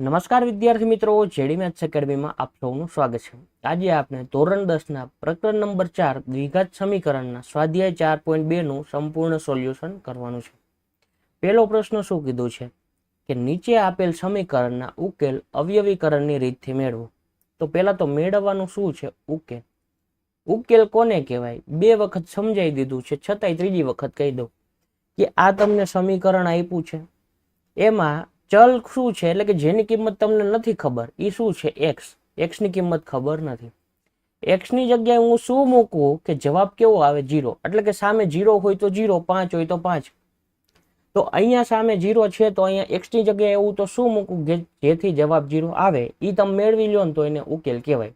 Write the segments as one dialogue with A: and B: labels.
A: નમસ્કાર વિદ્યાર્થી મિત્રો, જેડી મેથ્સ એકેડમીમાં આપ સૌનું સ્વાગત છે। આજે આપણે ધોરણ 10 ના પ્રકરણ નંબર 4 દ્વિઘાત સમીકરણના સ્વાધ્યાય 4.2 નું સંપૂર્ણ સોલ્યુશન કરવાનું છે। પહેલો પ્રશ્ન શું કીધું છે કે નીચે આપેલ સમીકરણના ઉકેલ અવયવીકરણની રીતથી મેળવો। તો પહેલા તો મેળવવાનું શું છે ઉકેલ। ઉકેલ કોને કહેવાય? બે વખત સમજાવી દીધું છે, છતાંય ત્રીજી વખત કહી દઉં કે આ તમને સમીકરણ આપ્યું છે, એમાં ચલ શું છે એટલે કે જેની કિંમત તમને નથી ખબર એ શું છે એક્સ ની કિંમત ખબર નથી। એક્સ ની જગ્યાએ હું શું મૂકવું કે જવાબ કેવો આવે? 0। એટલે કે સામે 0 હોય તો 0, 5 હોય તો 5। તો અહીંયા સામે 0 છે તો અહીંયા એક્સ ની જગ્યાએ એવું તો શું મૂકવું કે જેથી જવાબ 0 આવે? એ તમે મેળવી લ્યો ને તો એને ઉકેલ કહેવાય।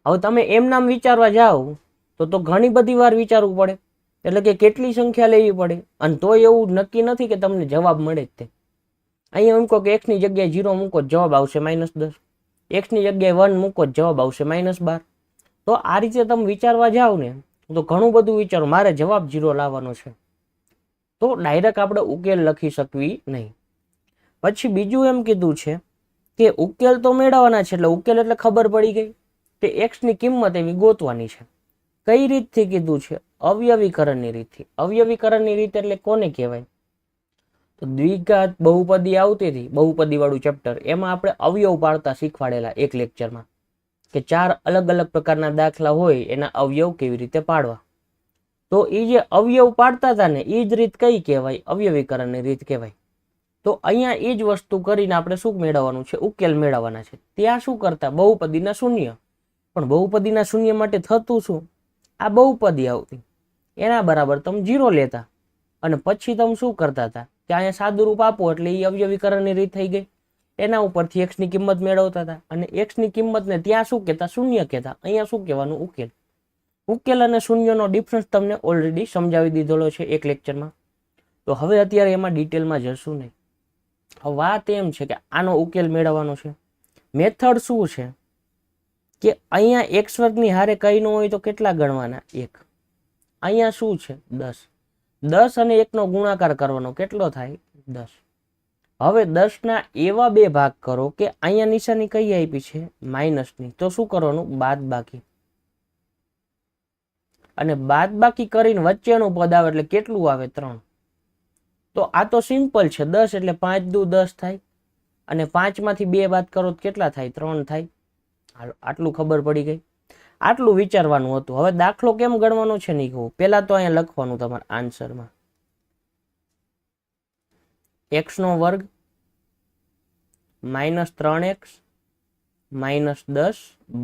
A: હવે તમે એમ નામ વિચારવા જાઓ તો ઘણી બધી વાર વિચારવું પડે, એટલે કે કેટલી સંખ્યા લેવી પડે, અને તો એવું નક્કી નથી કે તમને જવાબ મળે જ તે। અહીંયા મૂકો કે એક્સ ની જગ્યાએ 0 મૂકો જવાબ આવશે -10, એક્સ ની જગ્યાએ 1 મૂકો જવાબ આવશે -12। તો આ રીતે તમે વિચારવા જાઓ ને તો ઘણું બધું વિચારો, મારે જવાબ 0 લાવવાનો છે તો ડાયરેક્ટ આપણે ઉકેલ લખી શકવી નહીં। પછી બીજું એમ કીધું છે કે ઉકેલ તો મેળવવાના છે, એટલે ઉકેલ એટલે ખબર પડી ગઈ કે એક્સ ની કિંમત એવી ગોતવાની છે। કઈ રીતથી કીધું છે? અવયવીકરણની રીતથી। અવયવીકરણની રીત એટલે કોને કહેવાય? તો દ્વિઘાત બહુપદી આવતી હતી, બહુપદી વાળું ચેપ્ટર, એમાં આપણે અવયવ પાડતા શીખવાડેલા એક લેક્ચરમાં કે 4 અલગ અલગ પ્રકારના દાખલા હોય એના અવયવ કેવી રીતે પાડવા। તો એ જે અવયવ પાડતા હતા ને એ જ રીત કઈ કહેવાય? અવયવીકરણની રીત કહેવાય। તો અહીંયા એ જ વસ્તુ કરીને આપણે શું મેળવવાનું છે? ઉકેલ મેળવવાના છે। ત્યાં શું કરતા? બહુપદીના શૂન્ય, પણ બહુપદીના શૂન્ય માટે થતું શું? આ બહુપદી આવતી એના બરાબર તમે 0 લેતા, અને પછી તમે શું કરતા હતા કે અહીંયા સાદું રૂપ આપો એટલે એ અવયવીકરણની રીત થઈ ગઈ। એના ઉપરથી એક્સ ની કિંમત મેળવતા હતા, અને એક્સ ની કિંમતને ત્યાં શું કહેતા? શૂન્ય કહેતા। અહીંયા શું કહેવાનું? ઉકેલ। ઉકેલ અને શૂન્યનો ડિફરન્સ તમને ઓલરેડી સમજાવી દીધેલો છે એક લેક્ચરમાં, તો હવે અત્યારે એમાં ડિટેલમાં જશું નહીં। હવે વાત એમ છે કે આનો ઉકેલ મેળવવાનો છે। મેથડ શું છે કે અહીંયા એક્સ વર્ગની હારે કઈ ન હોય તો કેટલા ગણવાના? 1। અહીંયા શું છે? 10। 10 અને 1 નો ગુણાકાર કરવાનો, કેટલો થાય? 10। હવે 10 ના એવા બે ભાગ કરો કે અહીંયા નિશાની કઈ આપી છે? માઇનસની, તો શું કરવાનું? બાદ બાકી। અને બાદ બાકી કરીને વચ્ચેનું પદ આવે એટલે કેટલું આવે? 3। તો આ તો સિમ્પલ છે, 10 એટલે 5 દુ 10 થાય, અને 5 માંથી 2 બાદ કરો તો કેટલા થાય? 3 થાય। આટલું ખબર પડી ગઈ, આટલું વિચારવાનું હતું। હવે દાખલો કેમ ગણવાનો છે નહીં કહું, પેલા તો અહીંયા લખવાનું તમારા આન્સરમાં x નો વર્ગ -3x -10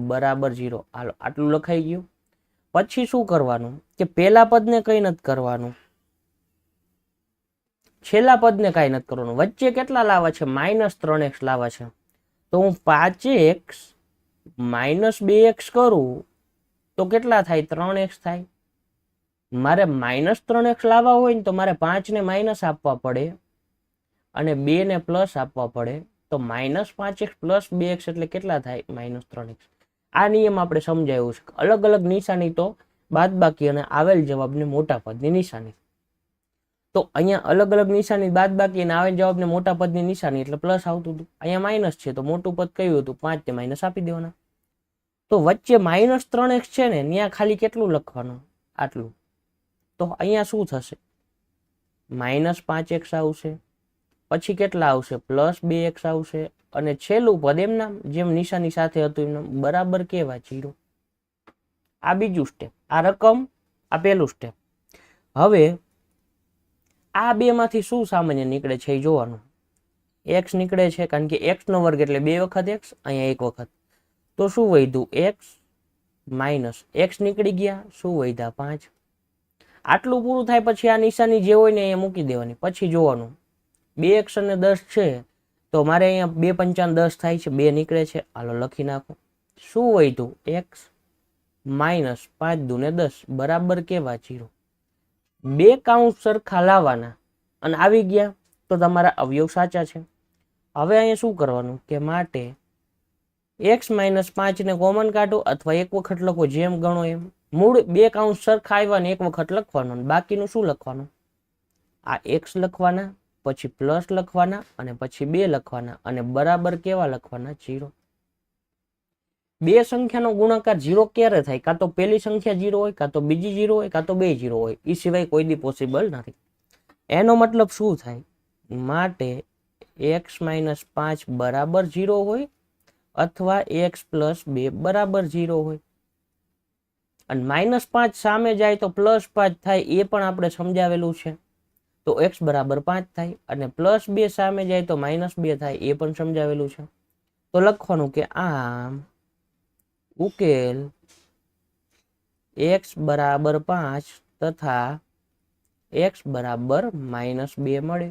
A: બરાબર 0। હાલો આટલું લખાઈ ગયું। પછી શું કરવાનું કે પેલા પદને કઈ નથી કરવાનું, છેલ્લા પદને કઈ નથી કરવાનું, વચ્ચે કેટલા લાવવા છે? -3x લાવવા છે। તો હું 5x -2x કરું તો કેટલા થાય? 3x થાય। મારે -3x લાવવા હોય ને તો મારે 5 ને માઇનસ આપવા પડે અને 2 ને પ્લસ આપવા પડે, તો -5x + 2x એટલે કેટલા થાય? -3x। આ નિયમ આપણે સમજાવ્યું છે। અલગ અલગ નિશાની તો બાદબાકી અને આવેલ જવાબને મોટા પદની નિશાની, તો અહીંયા અલગ અલગ નિશાની બાદબાકી અને આવેલ જવાબને મોટા પદની નિશાની એટલે પ્લસ આવતું હતું, અહીંયા માઇનસ છે તો મોટું પદ કયું હતું? 5 ને માઇનસ આપી દેવાના। તો વચ્ચે -3x છે ને ત્યાં ખાલી કેટલું લખવાનું? આટલું। તો અહીંયા શું થશે? -5x આવશે, પછી કેટલા આવશે? +2x આવશે, અને છેલ્લું પદ એમના જેમ નિશાની સાથે હતું એમના બરાબર કેવા? 0। આ બીજું સ્ટેપ, આ રકમ, આ પહેલું સ્ટેપ। હવે આ બે માંથી શું સામાન્ય નીકળે છે એ જોવાનું। x નીકળે છે કારણ કે x નો વર્ગ એટલે 2 વખત x, અહીંયા 1 વખત, તો શું વધ્યું? x માઇનસ x નીકળી ગયા, શું વધ્યા? 5। આટલું પૂરું થાય પછી આ નિશાની જે હોય ને એ મૂકી દેવાની। પછી જોવાનું 2x અને 10 છે તો મારે અહીંયા 2 પંચાને 10 થાય છે, 2 નીકળે છે, હાલો લખી નાખો। શું વધ્યું? x માઇનસ 5 દુ ને 10 બરાબર કેવા? 0। બે કાઉન્ટ સરખા લાવવાના અને આવી ગયા તો તમારા અવયવ સાચા છે। હવે અહીંયા શું કરવાનું કે માટે x -5 ને કોમન કાઢો અથવા એક વખત લખો, જેમ ગણો એમ। મૂળ બે કાઉન્ટ સરખા આવ્યા ને એક વખત લખવાનું, બાકીનું શું લખવાનું? આ x લખવાના પછી પ્લસ લખવાના અને પછી 2 લખવાના અને બરાબર કેવા લખવાના 0. બે સંખ્યાનો ગુણાકાર 0 ક્યારે થાય? કાં તો પહેલી સંખ્યા 0 હોય, કાં તો બીજી 0 હોય, કાં તો બે 0 હોય. એ સિવાય કોઈ દી પોસિબલ નથી. એનો મતલબ શું થાય? માટે x - 5 બરાબર 0 હોય અથવા x + 2 બરાબર 0 હોય. અને -5 સામે જાય તો +5 થાય, એ પણ આપણે સમજાવેલું છે. તો x બરાબર 5 થાય અને +2 સામે જાય તો -2 થાય, એ પણ સમજાવેલું છે. તો લખવાનું કે આમ ઉકેલ x બરાબર 5 તથા x બરાબર -2 મળે.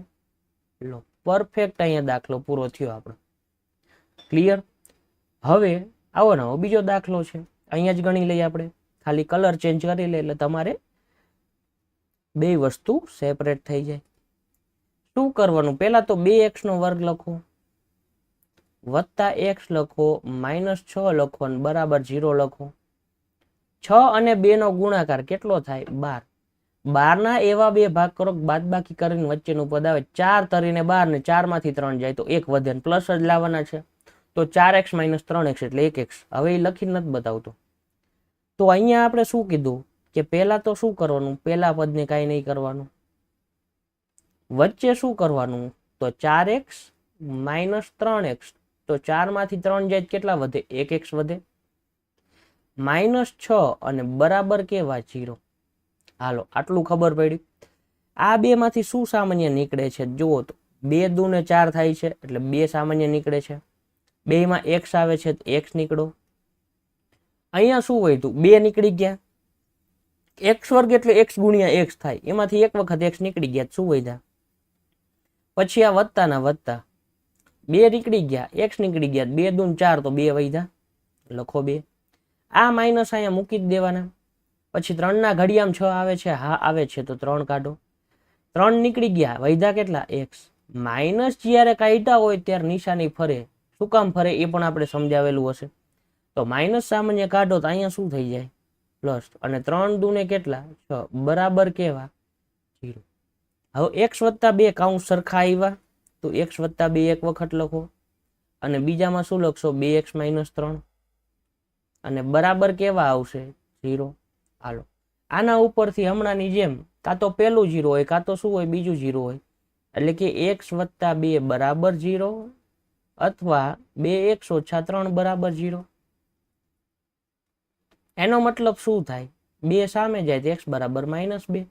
A: લો, પરફેક્ટ અહીંયા દાખલો પૂરો થયો આપણો. ક્લિયર? હવે આવો નવો બીજો દાખલો છે, અહીંયા જ ગણી લઈએ આપણે. ખાલી કલર ચેન્જ કરી લે એટલે તમારે બે વસ્તુ સેપરેટ થઈ જાય. શું કરવાનું? પહેલા તો 2x નો વર્ગ લખો વત્તા x લખો -6 લખો અને બરાબર 0 લખો. 6 અને 2 નો ગુણાકાર કેટલો થાય? 12. 12 ના એવા બે ભાગ કરો બાદબાકી કરીને વચ્ચેનું પદ આવે. 4 તરીને 12 ને 4 માંથી 3 જાય તો 1 વધે ને પ્લસ જ લાવવાના છે. તો 4x - 3x એટલે 1x. હવે એ લખી નથી બતાવતો. તો અહીંયા આપણે શું કીધું કે પહેલા તો શું કરવાનું? પહેલા પદને કાંઈ નહીં કરવાનું. વચ્ચે શું કરવાનું? તો 4x - 3x. તો 4 માંથી 3 જાય કેટલા વધે? 1x વધે. -6 અને બરાબર કેવા? 0. હાલો, આટલું ખબર પડી. આ બે માંથી શું સામાન્ય નીકળે છે? જુઓ તો 2 દુ ને 4 થાય છે એટલે 2 સામાન્ય નીકળે છે. 2 માં x આવે છે તો x નીકળો. અહીંયા શું હોય તું? 2 નીકળી ગયા. x વર્ગ એટલે x ગુણ્યા x થાય. એમાંથી એક વખત x નીકળી ગયા. શું વધ્યા? પછી આ વત્તાના વત્તા 2 નીકળી ગયા, x નીકળી ગયા. 2 દુ 4 તો 2 વધ્યા. લખો 2. આ માઇનસ અહીંયા મૂકી જ દેવાના. પછી 3 ના ઘડિયામાં 6 આવે છે. હા આવે છે તો 3 કાઢો. 3 નીકળી ગયા. વધ્યા કેટલા? x. માઇનસ જ્યારે કાઢ્યા હોય ત્યારે નિશાની ફરે. શું કામ ફરે એ પણ આપણે સમજાવેલું હશે. તો માઇનસ સામાન્ય કાઢો તો અહીંયા શું થઈ જાય? પ્લસ. અને 3 દુ ને કેટલા? 6 બરાબર કેવા? 0. હવે x + 2 કાઉન્સ સરખા આવ્યા તો x + 2 એક વખત લખો અને બીજામાં શું લખશો? 2x - 3 અને બરાબર કેવા આવશે? 0. હાલો, આના ઉપરથી હમણાંની જેમ કાં તો પહેલું 0 હોય કાં તો શું હોય? બીજું 0 હોય. એટલે કે x + 2 બરાબર 0 અથવા 2x - 3 બરાબર 0. એનો મતલબ શું થાય? 2 સામે જાય તો x બરાબર -2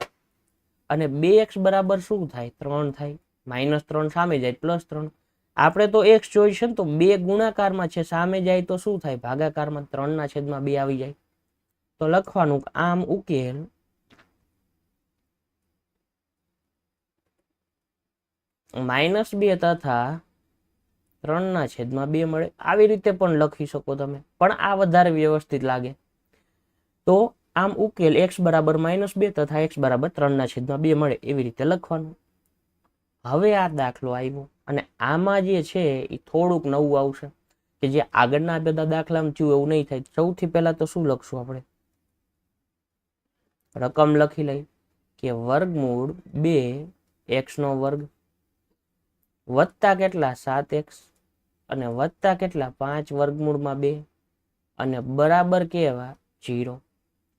A: અને 2x બરાબર શું થાય? 3 થાય. -3 સામે જાય +3. આપણે તો x જોઈશે ને, તો 2 ગુણાકારમાં છે, સામે જાય તો શું થાય? ભાગાકારમાં. 3/2 આવી જાય. તો લખવાનું આમ ઉકેલ -2 તથા 3/2 મળે. આવી રીતે પણ લખી શકો તમે, પણ આ વધારે વ્યવસ્થિત લાગે. તો આમ ઉકેલ x બરાબર -2 તથા x બરાબર 3/2 મળે, એવી રીતે લખવાનું. હવે આ દાખલો આવ્યો અને આમાં જે છે એ થોડુંક નવું આવશે કે જે આગળના બધા દાખલામાં થયું એવું નહીં થાય. સૌથી પહેલા તો શું લખશું આપણે? રકમ લખી લઈ કે વર્ગમૂળ 2x નો વર્ગ વત્તા કેટલા? 7x અને વત્તા કેટલા? 5 વર્ગમૂળમાં 2 અને બરાબર કેવા? 0.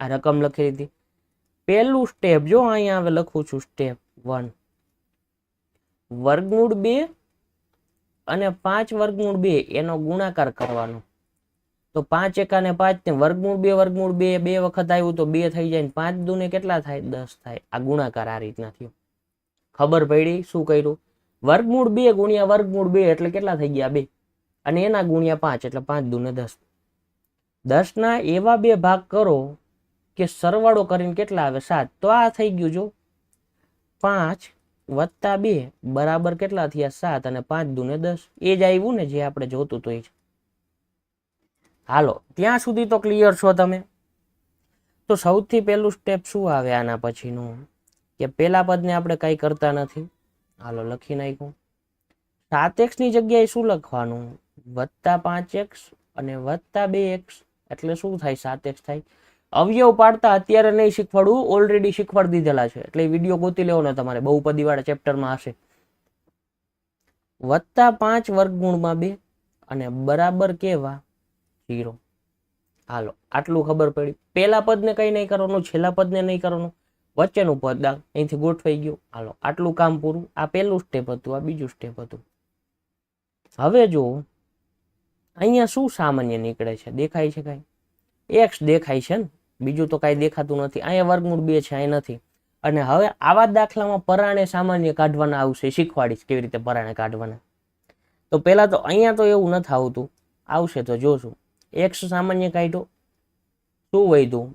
A: આ રકમ લખી દીધી. પહેલું સ્ટેપ જો અહીંયા હવે લખું છું, સ્ટેપ 1. વર્ગમૂળ 2 અને 5 વર્ગમૂળ 2 એનો ગુણાકાર કરવાનો. તો 5 એકા ને 5 ને વર્ગમૂળ 2 બે વખત આવ્યું તો 2 થઈ જાય. 5 દુ ને કેટલા થાય? 10 થાય. આ ગુણાકાર આ રીતના થયો. ખબર પડી શું કર્યું? વર્ગમૂળ 2 ગુણ્યા વર્ગમૂળ 2 એટલે કેટલા થઈ ગયા? 2 અને એના ગુણ્યા 5 એટલે 5 દુ ને 10. 10 ના એવા બે ભાગ કરો કે સરવાળો કરીને કેટલા આવે? 7. તો આ થઈ ગયું. જો 5 વત્તા 2 બરાબર કેટલા થયા? 7 અને 5 દુ ને 10. એ જ આવ્યું ને જે આપણે જોતું તો એ જ. હાલો, ત્યાં સુધી તો ક્લિયર છો તમે? તો સૌથી પહેલું સ્ટેપ શું આવે આના પછીનું? કે પેલા પદને આપણે કઈ કરતા નથી. હાલો, લખી નાખ્યું. 7x ની જગ્યાએ શું લખવાનું? વત્તા 5x અને વત્તા 2x એટલે શું થાય? 7x થાય. અવયવ પાડતા અત્યારે નહીં શીખવાડવું, ઓલરેડી શીખવાડી દીધેલા છે, એટલે વિડીયો ગોતી લેવો ને તમારે, બહુપદી વાળા ચેપ્ટરમાં હશે. વત્તા 5 વર્ગમૂળમાં 2 અને બરાબર કેવા 0. હાલો આટલું ખબર પડી. પહેલા પદને કઈ નહીં કરવાનું, છેલ્લા પદને નહીં કરવાનું, વચ્ચેનું પદ અહીંથી ગોઠવાઈ ગયું. હાલો આટલું કામ પૂરું. આ પહેલું સ્ટેપ હતું, આ બીજું સ્ટેપ હતું. હવે જો અહીંયા શું સામાન્ય નીકળે છે? દેખાય છે કઈ? x દેખાય છે ને, બીજું તો કાંઈ દેખાતું નથી. અહીંયા વર્ગમૂળ 2 છે, અહીં નથી. અને હવે આવા દાખલામાં પરાણે સામાન્ય કાઢવાના આવશે. શીખવાડીશ કેવી રીતે પરાણે કાઢવાના. તો પહેલા તો અહીંયા તો એવું નથી આવતું, આવશે તો જોશું. x સામાન્ય કાઢ્યો, શું વધ્યું?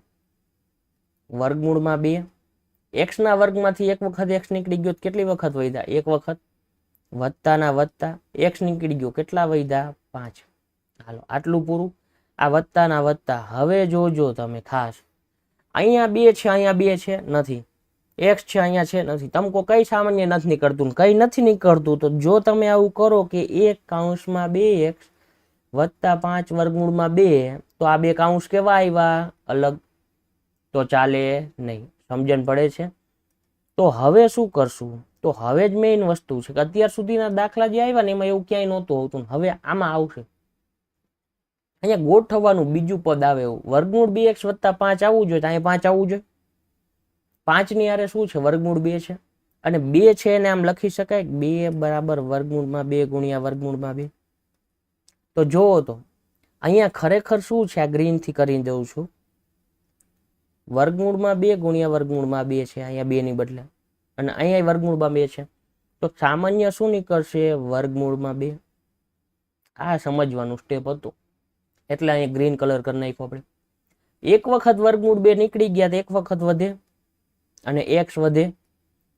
A: વર્ગમૂળમાં 2. x ના વર્ગમાંથી એક વખત x નીકળી ગયો, કેટલી વખત વધ્યા? એક વખત. વત્તાના વત્તા x નીકળી ગયો, કેટલા વધ્યા? 5. હાલો આટલું પૂરું. આ વત્તાના વત્તા. હવે જોજો તમે ખાસ, અહીંયા 2 છે, અહીંયા 2 છે, નથી. x છે, અહીંયા છે, નથી. તમકો કઈ સામાન્ય નથી નીકળતું, કઈ નથી નીકળતું. તો જો તમે આવું કરો કે 1 કૌંસમાં 2x વત્તા 5 વર્ગમૂળમાં 2, તો આ 2 કૌંસ કેવા આવ્યા? અલગ. તો ચાલે નહીં. સમજણ પડે છે? તો હવે શું કરશું? તો હવે જ મેઇન વસ્તુ છે કે અત્યાર સુધીના દાખલા જે આવ્યા ને એમાં એવું ક્યાંય નહોતું હોતું. હવે આમાં આવશે. અહીંયા ગોઠવવાનું બીજું પદ આવે એવું. વર્ગમૂળ 2x વત્તા 5 આવવું જોઈએ, તો અહીંયા 5 આવવું જોઈએ. 5 ની આરે શું છે? વર્ગમૂળ 2 છે. અને 2 છે એને આમ લખી શકાય 2 બરાબર વર્ગમૂળમાં 2 ગુણ્યા વર્ગમૂળમાં 2. તો જોવો તો અહીંયા ખરેખર શું છે? આ ગ્રીન થી કરી દઉં છું. વર્ગમૂળમાં 2 ગુણ્યા વર્ગમૂળમાં 2 છે, અહીંયા 2 ની બદલે. અને અહીંયા વર્ગમૂળમાં 2 છે. તો સામાન્ય શું નીકળશે? વર્ગમૂળમાં 2. આ સમજવાનું સ્ટેપ હતું, એટલે અહીંયા ગ્રીન કલર કરી નાખ્યો આપણે. એક વખત વર્ગમૂળ 2 નીકળી ગયા તો એક વખત વધે, અને x વધે,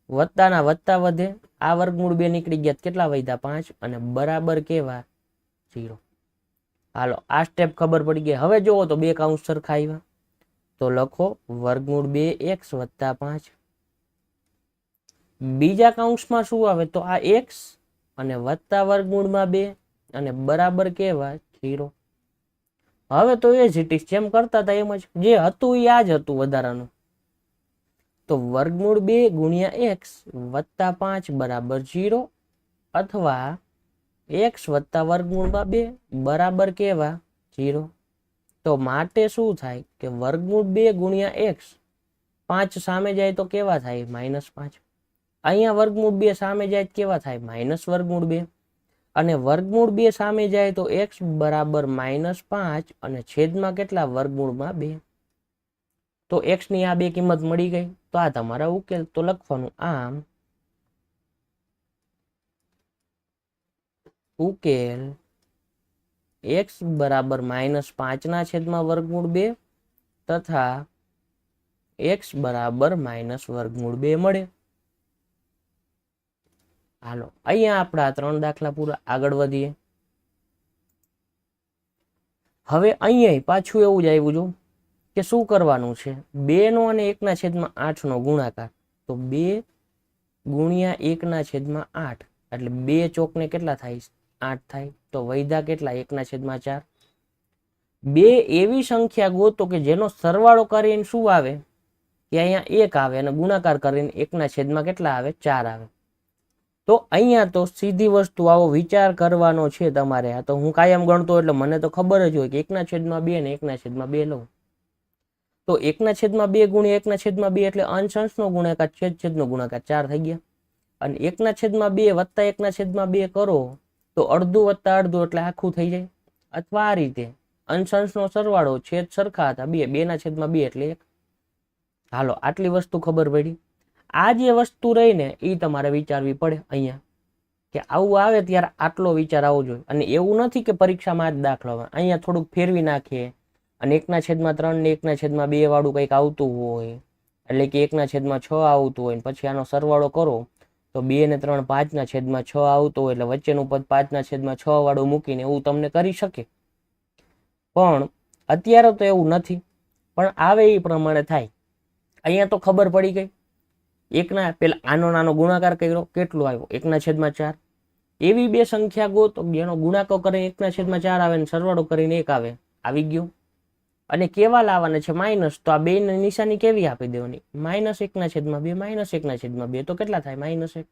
A: વત્તાના વત્તા વધે. આ વર્ગમૂળ 2 નીકળી ગયા કેટલા વધ્યા? 5. અને બરાબર કેવા? 0. હાલો આ સ્ટેપ ખબર પડી ગઈ. હવે જોવો તો 2 કૌંસ સરખા આવ્યા. તો લખો વર્ગમૂળ 2x વત્તા 5. બીજા કૌંસમાં શું આવે? તો આ x અને વત્તા વર્ગમૂળમાં 2 અને બરાબર કેવા? 0. હવે તો એ જ ઇટ ઇઝ, જેમ કરતા હતા એમ જ, જે હતું એ આ જ હતું વધારાનું. તો વર્ગમૂળ 2 ગુણ્યા x વત્તા 5 બરાબર 0, અથવા x વત્તા વર્ગમૂળમાં 2 બરાબર કેવા? 0. તો માટે શું થાય કે વર્ગમૂળ 2 ગુણ્યા x, 5 સામે જાય તો કેવા થાય? -5. અહીંયા વર્ગમૂળ 2 સામે જાય કેવા થાય? માઇનસ વર્ગમૂળ 2. અને વર્ગમૂળ 2 સામે જાય તો x બરાબર -5 અને છેદમાં કેટલા? વર્ગમૂળમાં 2. તો x ની આ બે કિંમત મળી ગઈ. તો આ તમારા ઉકેલ. તો લખવાનું આમ ઉકેલ x બરાબર -5 ના છેદમાં વર્ગમૂળ 2 તથા x બરાબર વર્ગમૂળ 2 મળે. હાલો અહીંયા આપણા 3 દાખલા પૂરા. આગળ વધીએ. હવે અહીંયા પાછું એવું જ આવ્યું જો કે શું કરવાનું છે? 2 નો અને 1 ના છેદમાં 8 નો ગુણાકાર. તો 2 ગુણ્યા 1 ના છેદમાં 8 એટલે 2 ચોકને કેટલા થાય? 8 થાય. તો વૈધા કેટલા? 1 ના છેદમાં 4. 2 એવી સંખ્યા ગોતો કે જેનો સરવાળો કરીને શું આવે? કે અહીંયા 1 આવે અને ગુણાકાર કરીને 1 ના છેદમાં કેટલા આવે? 4 આવે. તો અહીંયા તો સીધી વસ્તુ, આવો વિચાર કરવાનો છે તમારે. આ તો હું કાયમ ગણતો એટલે મને તો ખબર જ હોય કે 1 ના છેદમાં 2 ને 1 ના છેદમાં 2 લઉં. તો 1 ના છેદમાં 2 ગુણ્યા 1 ના છેદમાં 2 એટલે અંશ અંશનો ગુણાકાર, છેદ નો ગુણાકાર 4 થઈ ગયા. અને 1 ના છેદમાં 2 વત્તા 1 ના છેદમાં 2 કરો તો અડધું વત્તા અડધું એટલે આખું થઈ જાય. અથવા આ રીતે અંશ અંશનો સરવાળો, છેદ સરખા હતા 2, 2 ના છેદમાં 2 એટલે 1. હાલો આટલી વસ્તુ ખબર પડી. આ જે વસ્તુ રહીને એ તમારે વિચારવી પડે અહીંયા, કે આવું આવે ત્યારે આટલો વિચાર આવવો જોઈએ. અને એવું નથી કે પરીક્ષામાં જ દાખલો આવે, અહીંયા થોડુંક ફેરવી નાખીએ અને 1 ના છેદમાં 3 ને 1 ના છેદમાં 2 વાળું કંઈક આવતું હોય, એટલે કે 1 ના છેદમાં 6 આવતું હોય, પછી આનો સરવાળો કરો તો 2 ને 3 5 ના છેદમાં 6 આવતું હોય, એટલે વચ્ચેનું પદ 5 ના છેદમાં 6 વાળું મૂકીને એવું તમને કરી શકે. પણ અત્યારે તો એવું નથી, પણ આવે એ પ્રમાણે થાય. અહીંયા તો ખબર પડી ગઈ. 1 ના પેલા આનો નાનો ગુણાકાર કર્યો, કેટલું આવ્યો? 1 ના છેદમાં 4. એવી બે સંખ્યા ગોતો જેનો ગુણાકાર કરીને 1 ના છેદમાં 4 આવે ને સરવાળો કરીને 1 આવે. આવી ગયું. અને કેવા લાવવાના છે? માઇનસ. તો આ બે ની નિશાની કેવી આપી દેવાની? -1 ના છેદમાં 2, -1 ના છેદમાં 2. તો કેટલા થાય? -1.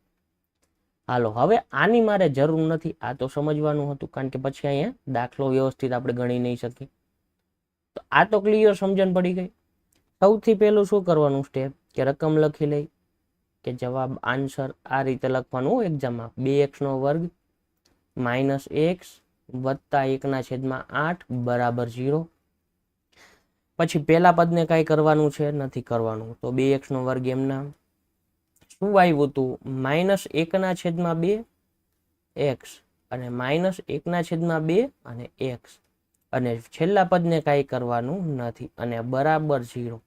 A: હાલો હવે આની મારે જરૂર નથી, આ તો સમજવાનું હતું કારણ કે પછી અહીંયા દાખલો વ્યવસ્થિત આપણે ગણી નહીં શકીએ. તો આ તો ક્લિયર સમજણ પડી ગઈ. સૌથી પહેલું શું કરવાનું સ્ટેપ કે રકમ લખી લઈ કે જવાબ આન્સર આ રીતે લખવાનું એક્ઝામમાં 2x² માઇનસ એક્સ વત્તા 1/8 બરાબર 0. પછી પહેલા પદને કાંઈ કરવાનું છે નથી કરવાનું, તો 2x² એમના શું આવ્યું હતું -1/2 એક્સ અને -1/2 અને એક્સ અને છેલ્લા પદને કાંઈ કરવાનું નથી અને બરાબર 0.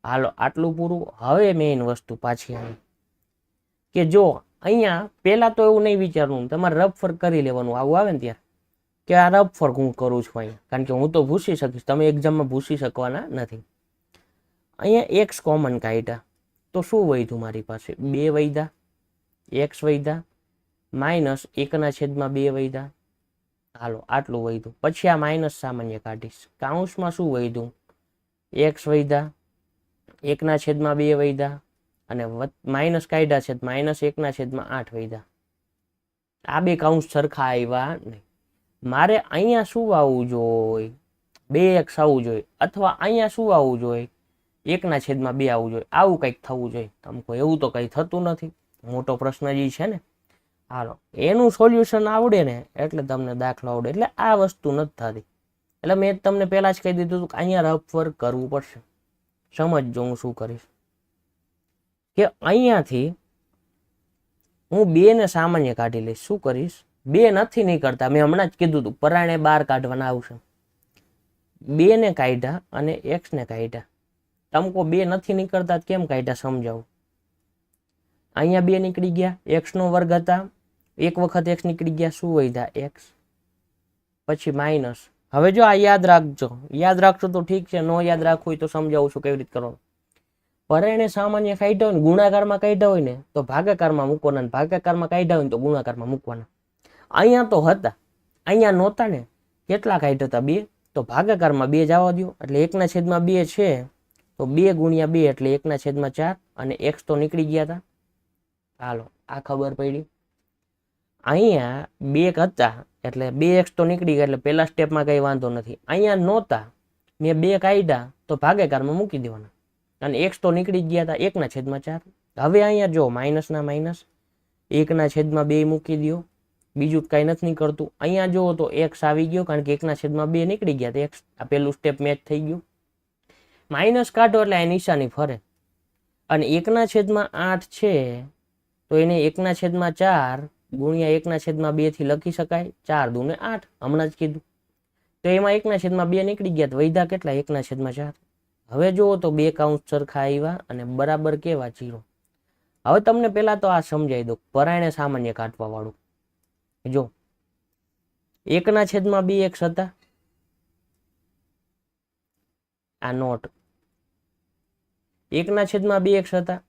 A: હાલો આટલું પૂરું. હવે મેઇન વસ્તુ પાછી આવી કે જો અહીંયા પહેલા તો એવું નહીં વિચારવું, તમારે રફ ફર્ક કરી લેવાનું. આવું આવે ને ત્યારે કે આ રફ ફર્ક હું કરું છું અહીંયા, કારણ કે હું તો ભૂસી શકીશ, તમે એક્ઝામમાં ભૂસી શકવાના નથી. અહીંયા એક્સ કોમન કાઢ્યા તો શું વધ્યું મારી પાસે 2 વધ્યા, એક્સ વધ્યા -1/2 વધ્યા. હાલો આટલું વધ્યું. પછી આ માઇનસ સામાન્ય કાઢીશ, કાઉન્સમાં શું વધ્યું એક્સ વધ્યા 1/2 વધ્યા અને માઇનસ કાઢ્યા છે -1/8 વધ્યા. આ બે કાઉન્સ સરખા આવ્યા નહીં. મારે અહીંયા શું આવવું જોઈએ 2x આવવું જોઈએ, અથવા અહીંયા શું આવવું જોઈએ 1/2 આવવું જોઈએ. આવું કંઈક થવું જોઈએ. તમે કોઈ એવું તો કંઈ થતું નથી. મોટો પ્રશ્ન જે છે ને, હાલો એનું સોલ્યુશન આવડે ને એટલે તમને દાખલો આવડે. એટલે આ વસ્તુ નથી થતી. એટલે મેં તમને પહેલા જ કહી દીધું હતું કે અહીંયા રફ વર્ક કરવું પડશે. સમજજો હું શું કરીશ કે અહીંયાથી હું 2 ને સામાન્ય કાઢી લઈશ. શું કરીશ 2 નથી નીકળતા, મેં હમણાં જ કીધું હતું પરાણે 12 કાઢવાના આવશે. 2 ને કાઢ્યા અને x ને કાઢ્યા. તમકો 2 નથી નીકળતા કેમ કાઢ્યા સમજાવું. અહીંયા 2 નીકળી ગયા, x² હતા, એક વખત x નીકળી ગયા, શું વધ્યા x, પછી માઇનસ. હવે જો આ યાદ રાખજો, યાદ રાખશો તો ઠીક છે, નો યાદ રાખવું હોય તો સમજાવું છું કેવી રીતે કરવાનું. પરાણે સામાન્ય કાઢ્યા હોય ને ગુણાકારમાં કાઢ્યા હોય ને તો ભાગાકારમાં મૂકવાના, ભાગાકારમાં કાઢ્યા હોય ને તો ગુણાકારમાં મૂકવાના. અહીંયા તો હતા, અહીંયા નહોતા ને, કેટલા કાઢ્યા હતા 2, તો ભાગાકારમાં 2 જવા દો એટલે 1/2 છે તો 2 × 2 એટલે 1/4 અને x તો નીકળી ગયા હતા. હાલો આ ખબર પડી. અહીંયા 2 હતા એટલે 2x તો નીકળી ગયા એટલે પહેલા સ્ટેપમાં કંઈ વાંધો નથી. અહીંયા નહોતા, મેં 2 કાઢ્યા તો ભાગાકારમાં મૂકી દેવાના અને x તો નીકળી ગયા હતા 1/4. હવે અહીંયા જો માઇનસના માઇનસ 1/2 મૂકી દો, બીજું કાંઈ નથી નીકળતું. અહીંયા જુઓ તો x આવી ગયો કારણ કે 1/2 નીકળી ગયા તો x, આ પહેલું સ્ટેપ મેચ થઈ ગયું. માઇનસ કાઢો એટલે આ નિશાની ફરે અને 1/8 છે તો એને 1/4 ગુણ્યા 1/2 થી લખી શકાય. 4 દૂને 8 હમણાં જ કીધું. તો એમાં 1/2 નીકળી ગયા તો વધ્યા કેટલા 1/4. હવે જુઓ તો 2 કાઉન્સ સરખા આવ્યા અને બરાબર કેવા 0. હવે તમને પહેલા તો આ સમજાવી દો પરાણે સામાન્ય કાઢવા વાળું. જો 1/2x હતા, આ નોટ 1/2x હતા.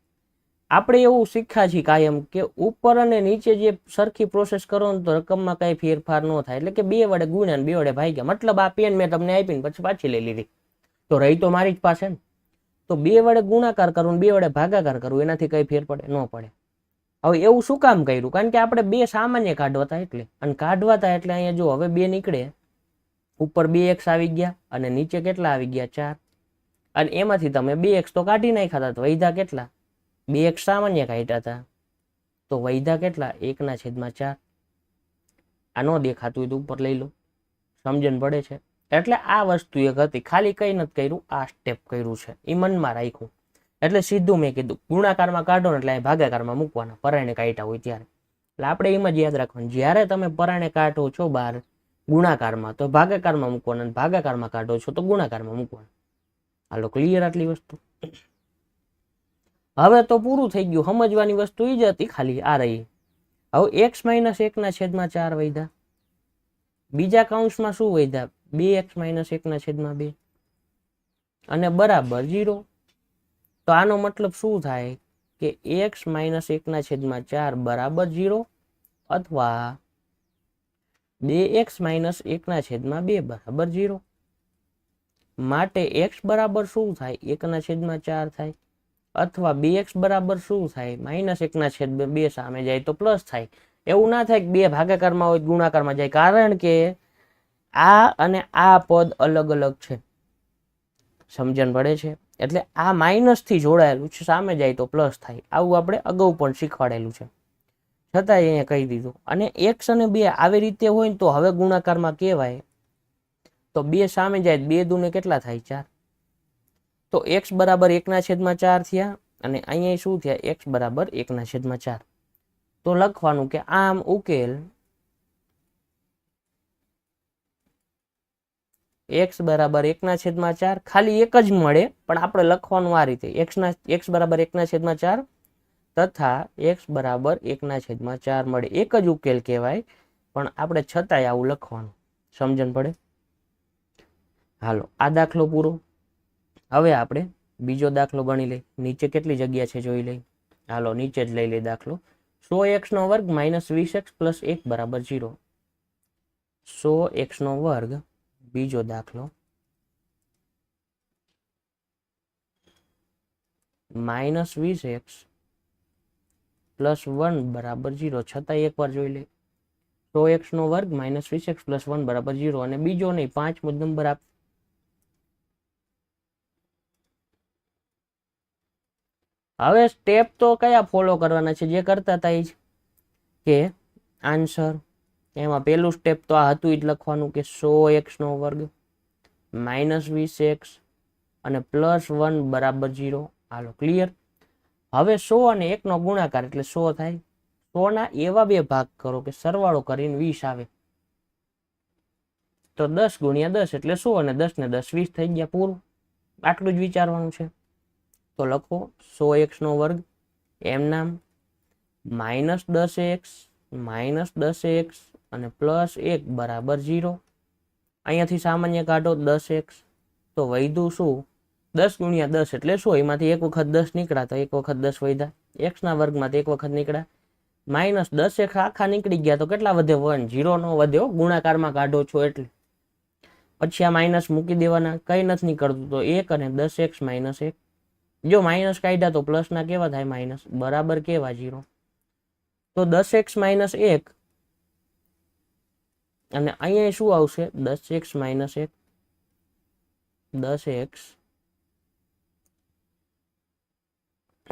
A: આપણે એવું શીખ્યા છીએ કાયમ કે ઉપર અને નીચે જે સરખી પ્રોસેસ કરો ને તો રકમમાં કઈ ફેરફાર ન થાય. એટલે કે 2 વડે ગુણ્યા ને 2 વડે ભાગ્યા. મતલબ આ પેન મેં તમને આપીને પછી પાછી લઈ લીધી તો રહી તો મારી જ પાસે ને. તો 2 વડે ગુણાકાર કરવું ને 2 વડે ભાગાકાર કરવું એનાથી કઈ ફેર પડે ન પડે. હવે એવું શું કામ કર્યું? કારણ કે આપણે 2 સામાન્ય કાઢવાતા એટલે, અને કાઢવાતા એટલે અહીંયા જો હવે 2 નીકળે, ઉપર 2x આવી ગયા અને નીચે કેટલા આવી ગયા 4, અને એમાંથી તમે 2x તો કાઢી નાખ્યા હતા તો વૈધા કેટલા 2x સામાન્ય કાઢ્યા હતા તો વૈધા કેટલા 1/4. આ ન દેખાતું હોય તો ઉપર લઈ લો, સમજણ પડે છે. એટલે આ વસ્તુ એક હતી, ખાલી કઈ નથી કર્યું, આ સ્ટેપ કર્યું છે એ મનમાં રાખ્યું. એટલે સીધું મેં કીધું ગુણાકારમાં કાઢો ને એટલે ભાગાકારમાં મૂકવાના પરાણે કાઢ્યા હોય ત્યારે. એટલે આપણે એમ જ યાદ રાખવાનું, જ્યારે તમે પરાણે કાઢો છો બહાર ગુણાકારમાં તો ભાગાકારમાં મૂકવાના, ભાગાકારમાં કાઢો છો તો ગુણાકારમાં મૂકવાના. હાલો ક્લિયર આટલી વસ્તુ? હવે તો પૂરું થઈ ગયું. સમજવાની વસ્તુ એ જ હતી, ખાલી આ રહી. હવે x - 1/4 વધ્યા, બીજા કાઉન્સમાં શું વધ્યા 2x - 1/2 અને બરાબર 0. તો આનો મતલબ શું થાય કે x - 1/4 બરાબર 0 અથવા 2x - 1/2 બરાબર 0. માટે x બરાબર શું થાય 1/4 થાય. અથવા bx બરાબર શું થાય -1/2 સામે જાય તો પ્લસ થાય. એવું ના થાય કે બે ભાગાકારમાં હોય ગુણાકારમાં જાય, કારણ કે આ અને આ પદ અલગ અલગ છે. સમજણ પડે છે? એટલે આ માઇનસ થી જોડાયેલું છે, સામે જાય તો પ્લસ થાય. આવું આપણે અગાઉ પણ શીખવાડેલું છે, છતાં અહીંયા કહી દીધું. અને x અને 2 આવી રીતે હોય તો હવે ગુણાકારમાં કહેવાય તો 2 સામે જાય 2 દુને કેટલા થાય? 4. તો x બરાબર 1/4 થયા અને અહીંયા શું થયા? x બરાબર 1/4. તો લખવાનું કે આમ ઉકેલ x બરાબર 1/4 ખાલી એક જ મળે, પણ આપણે લખવાનું આ રીતે x બરાબર 1/4 તથા x બરાબર 1/4 મળે. એક જ ઉકેલ કહેવાય, પણ આપણે છતાંય આવું લખવાનું. સમજણ પડે? હાલો, આ દાખલો પૂરો. હવે આપણે બીજો દાખલો ગણી લઈ. નીચે કેટલી જગ્યા છે જોઈ લઈ. હાલો, નીચે જ લઈ લઈ દાખલો. 100x² - 20x + 1 બરાબર 0. 100x² બીજો દાખલો -20x + 1 બરાબર 0. છતાં એકવાર જોઈ લે. 100x² - 20x + 1 બરાબર 0. અને બીજો નહીં, 5મો નંબર આપ. હવે સ્ટેપ તો કયા ફોલો કરવાના છે? જે કરતા હતા એ જ, કે આન્સર એમાં પહેલું સ્ટેપ તો આ હતું, એ જ લખવાનું કે 100x² - 20x અને +1 બરાબર 0. હાલો, ક્લિયર? હવે 100 અને 1 નો ગુણાકાર એટલે 100 થાય. 100 ના એવા બે ભાગ કરો કે સરવાળો કરીને 20 આવે. તો 10 × 10 એટલે 100 અને 10 ને 10 20 થઈ ગયા. પૂરું. આટલું જ વિચારવાનું છે. તો લખો 100x² એમ નામ -10x અને +1 બરાબર 0. અહીંયાથી સામાન્ય કાઢો 10x. તો વધ્યું શું? 10 × 10 એટલે 100. એમાંથી એક વખત 10 નીકળ્યા તો એક વખત 10 વધ્યા. x² માંથી એક વખત નીકળ્યા. -10x આખા નીકળી ગયા તો કેટલા વધે? 1. 0 નો વધ્યો, ગુણાકારમાં કાઢો છો એટલે. પછી આ માઇનસ મૂકી દેવાના, કઈ નથી નીકળતું તો 1 અને 10x - 1. જો માઇનસ કાઢ્યા તો પ્લસ ના કેવા થાય? માઇનસ. બરાબર કેવા? 0. તો 10x - 1 અને અહીંયા શું આવશે? 10x - 1. 10x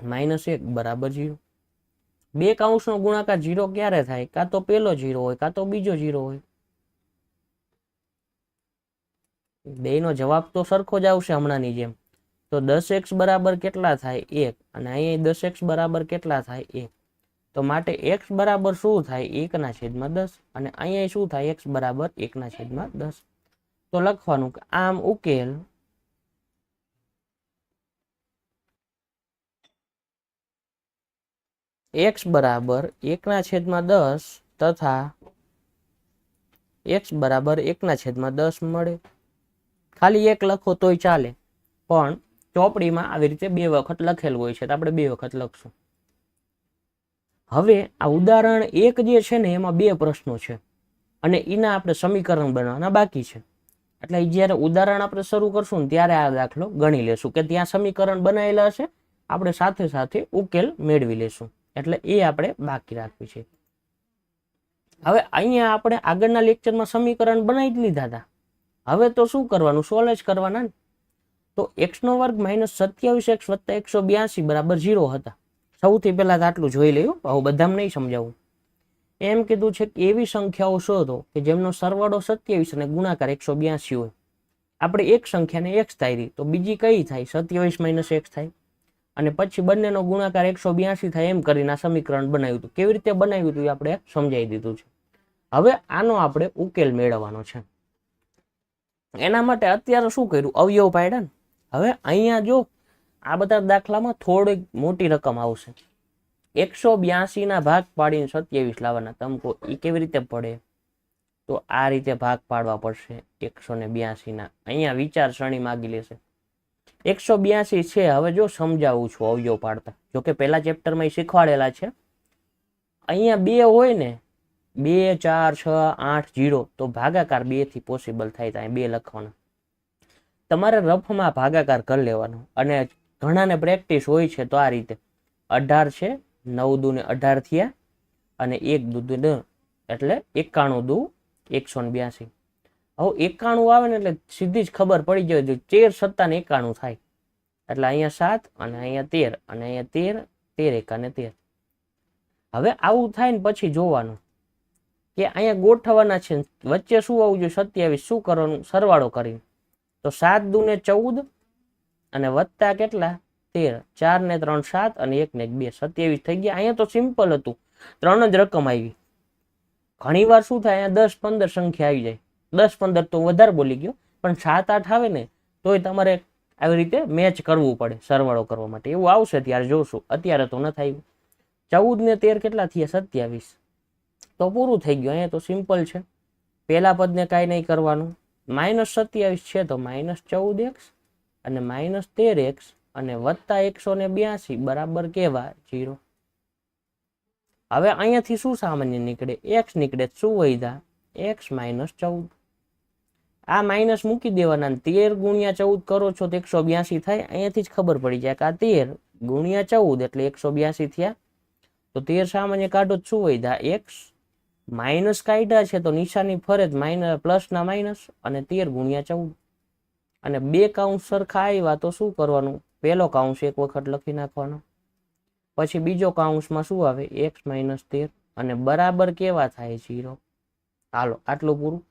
A: - 1 બરાબર 0. બે કૌંસનો ગુણાકાર 0 ક્યારે થાય? કાં તો પેલો 0 હોય, કાં તો બીજો 0 હોય. બેનો જવાબ તો સરખો જ આવશે હમણાંની જેમ. તો 10x બરાબર કેટલા થાય? 1. અને અહીંયા 10x બરાબર કેટલા થાય? 1. તો માટે x બરાબર શું થાય? 1/10. અને અહીંયા શું થાય? x બરાબર 1/10. તો લખવાનું કે આમ ઉકેલ x બરાબર 1/10 તથા x બરાબર 1/10 મળે. ખાલી એક લખો તોય ચાલે, પણ ચોપડીમાં આવી રીતે બે વખત લખેલું હોય છે, તો આપણે બે વખત લખશું. હવે આ ઉદાહરણ 1 જે છે ને એમાં બે પ્રશ્નો છે અને એના આપણે સમીકરણ બનાવવાના બાકી છે. એટલે જ્યારે ઉદાહરણ આપણે શરૂ કરશું ને ત્યારે આ દાખલો ગણી લેશું, કે ત્યાં સમીકરણ બનાવેલા હશે, આપણે સાથે સાથે ઉકેલ મેળવી લેશું. એટલે એ આપણે બાકી રાખવી છે. હવે અહીંયા આપણે આગળના લેક્ચરમાં સમીકરણ બનાવી જ લીધા હતા. હવે તો શું કરવાનું? સોલ્વ જ કરવાના ને. તો x² - 27x + 182 બરાબર 0 હતા. સૌથી પહેલા આટલું જોઈ લેવું, હવે બધામાં નહીં સમજાવું. એમ કીધું છે કે એવી સંખ્યાઓ શોધો કે જેમનો સરવાળો 27 અને ગુણાકાર 182 હોય. આપણે એક સંખ્યાને x ધારી તો બીજી કઈ થાય? 27 - x થાય. અને પછી બંનેનો ગુણાકાર 182 થાય. એમ કરીને આ સમીકરણ બનાવ્યું હતું. કેવી રીતે બનાવ્યું હતું એ આપણે સમજાવી દીધું છે. હવે આનો આપણે ઉકેલ મેળવવાનો છે. એના માટે અત્યારે શું કર્યું? અવયવ પાડ્યા ને. હવે અહીંયા જો આ બધા દાખલામાં થોડીક મોટી રકમ આવશે. 182 ના ભાગ પાડીને 27 લાવવાના. તમે કહો એ કેવી રીતે પડે? તો આ રીતે ભાગ પાડવા પડશે 182 ના. અહીંયા વિચારસરણી માગી લેશે. 182 છે. હવે જો સમજાવું છું અવયવ પાડતા. જોકે પહેલા ચેપ્ટરમાં શીખવાડેલા છે. અહીંયા 2 હોય ને, 2 4 6 8 0, તો ભાગાકાર 2 થી પોસિબલ થાય. તો 2 લખવાના. તમારે રફમાં ભાગાકાર કરી લેવાનો અને ઘણાને પ્રેક્ટિસ હોય છે. તો આ રીતે 18 છે, 9 દુ ને 18 થયા અને 1 દુ 10 એટલે 91 દુ 182. હવે 91 આવે ને એટલે સીધી જ ખબર પડી જાય 13 સત્તા ને 91 થાય. એટલે અહીંયા 7 અને અહીંયા 13 અને અહીંયા 13, 13 એકા ને 13. હવે આવું થાય ને પછી જોવાનું કે અહીંયા ગોઠવવાના છે, વચ્ચે શું આવવું જોઈએ 27. શું કરવાનું? સરવાળો કરીને. તો 7 દુ ને 14 અને વત્તા કેટલા 13, 4 ને 3 7 અને 1 ને 2 27 થઈ ગયા. અહીંયા તો સિમ્પલ હતું, 3 જ રકમ આવી. ઘણી વાર શું થાય અહીંયા 10 15 સંખ્યા આવી જાય. 10 15 તો વધારે બોલી ગયો, પણ 7 8 આવે ને તોય તમારે આવી રીતે મેચ કરવું પડે સરવાળો કરવા માટે. એવું આવશે ત્યારે જોશું, અત્યારે તો નથી આવ્યું. 14 ને 13 કેટલા થયા 27. તો પૂરું થઈ ગયું. અહીંયા તો સિમ્પલ છે, પહેલા પદને કાંઈ નહીં કરવાનું. -27 છે તો -14x અને -13x અને વત્તા 182 બરાબર કેવા 0. હવે અહીંયાથી શું સામાન્ય નીકળે? x નીકળે. શું વધ્યા? x -14. આ માઇનસ મૂકી દેવાના. 13 ગુણ્યા 14 કરો છો તો 182 થાય. અહીંયાથી જ ખબર પડી જાય કે આ 13 ગુણ્યા 14 એટલે 182 થયા. તો 13 સામાન્ય કાઢો શું વધ્યા? x માઇનસ કાઢ્યા છે તો નિશાની ફરે જ પ્લસ ના માઇનસ અને 13 ગુણ્યા 14 અને બે કાઉન્સ સરખા આવ્યા તો શું કરવાનું? પહેલો કાઉન્સ એક વખત લખી નાખવાનો, પછી બીજો કાઉન્સમાં શું આવે? x -13 અને બરાબર કેવા થાય? 0. હાલો આટલું પૂરું.